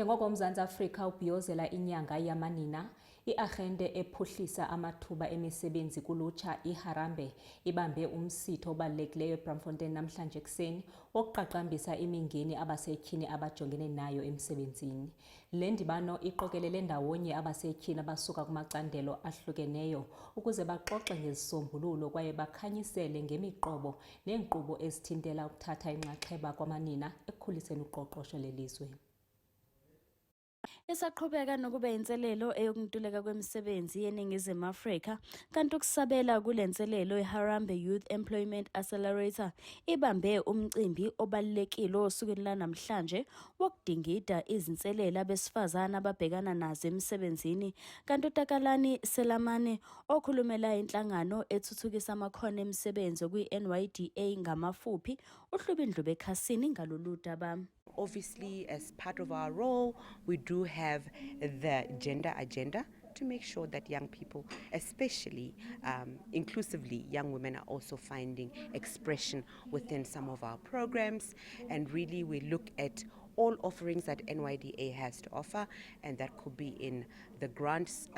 Njengoko uMzantsi Afrika ubhiyozela inyanga yamanina, i-Agenda ephuhlisa amathuba emisebenzi kulutsha iHarambe ibambe umsitho obalulekileyo eBraamfontein namhlanje ekuseni wokuqaqambisa imingeni abasetyhini abajongene nayo emsebenzini. Le ndibano iqokelele ndawonye abasetyhini abasuka kumacandelo ahlukeneyo ukuze baxoxe ngezisombululo kwaye bakhanyisele ngemiqobo neenkqubo ezithintela ukuthatha inxaxheba kwamanina ekukhuliseni uqoqosho lelizwe. Isaqhubeka nokuba inselelo eyokuntuleka kwemisebenzi yeNingizimu Afrika, kanti ukusabela kule nselelo iHarambe Youth Employment Accelerator ibambe umcimbi obalulekile osukwini lanamhlanje wokudingida izinselela abesifazane ababhekana nazo emsebenzini, kanti uTakalani Selamane okhulumela inhlangano ethuthukisa amakhono emisebenzi kwi-NYDA ngamafuphi uhluba indlube ekhasini ngalolu daba. Obviously, as part of our role, we do have the gender agenda to make sure that young people, especially inclusively young women, are also finding expression within some of our programs. And really we look at all offerings that NYDA has to offer, and that could be in the grants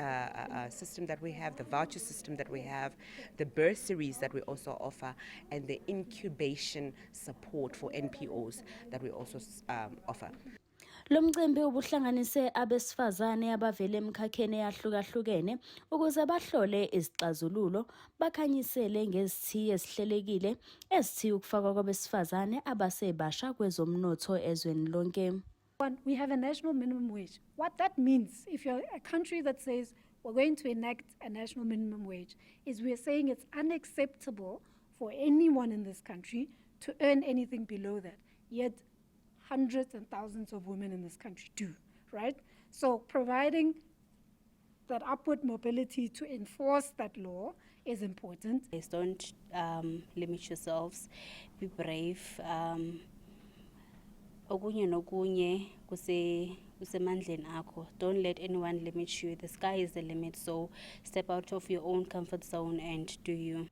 system that we have, the voucher system that we have, the bursaries that we also offer, and the incubation support for NPOs that we also offer. Lo mcimbi ubuhlanganise abesifazane abavele emkhakheni eyahlukahlukene ukuze bahlole izixazululo, bakhanyisele ngezithiyo ezihlelekile ezithiya ukufakwa kwabesifazane abasebasha kwezomnotho ezweni lonke. We have a national minimum wage. What that means, if you're a country that says we're going to enact a national minimum wage, is we're saying it's unacceptable for anyone in this country to earn anything below that. Yet hundreds and thousands of women in this country do, right? So providing that upward mobility to enforce that law is important. Don't limit yourselves, be brave. Okunye nokunye kusemandleni akho. Don't let anyone limit you. The sky is the limit, so step out of your own comfort zone and do you.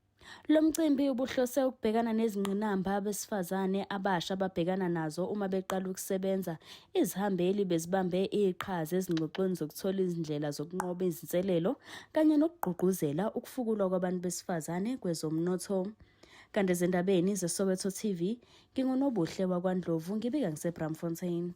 Lo mcimbi ubuhlose ukubhekana nezingqinamba abesifazane abasha ababhekana nazo uma beqala ukusebenza. Izihambeli bezibambe iqhaza ezingxoxweni zokuthola izindlela zokunqoba izinselelo kanye nokugqugquzela ukufukulwa kwabantu besifazane kwezomnotho. Kanti ezindabeni zeSoweto TV, nginguNobuhle wakwaNdlovu ngibika ngiseBraamfontein.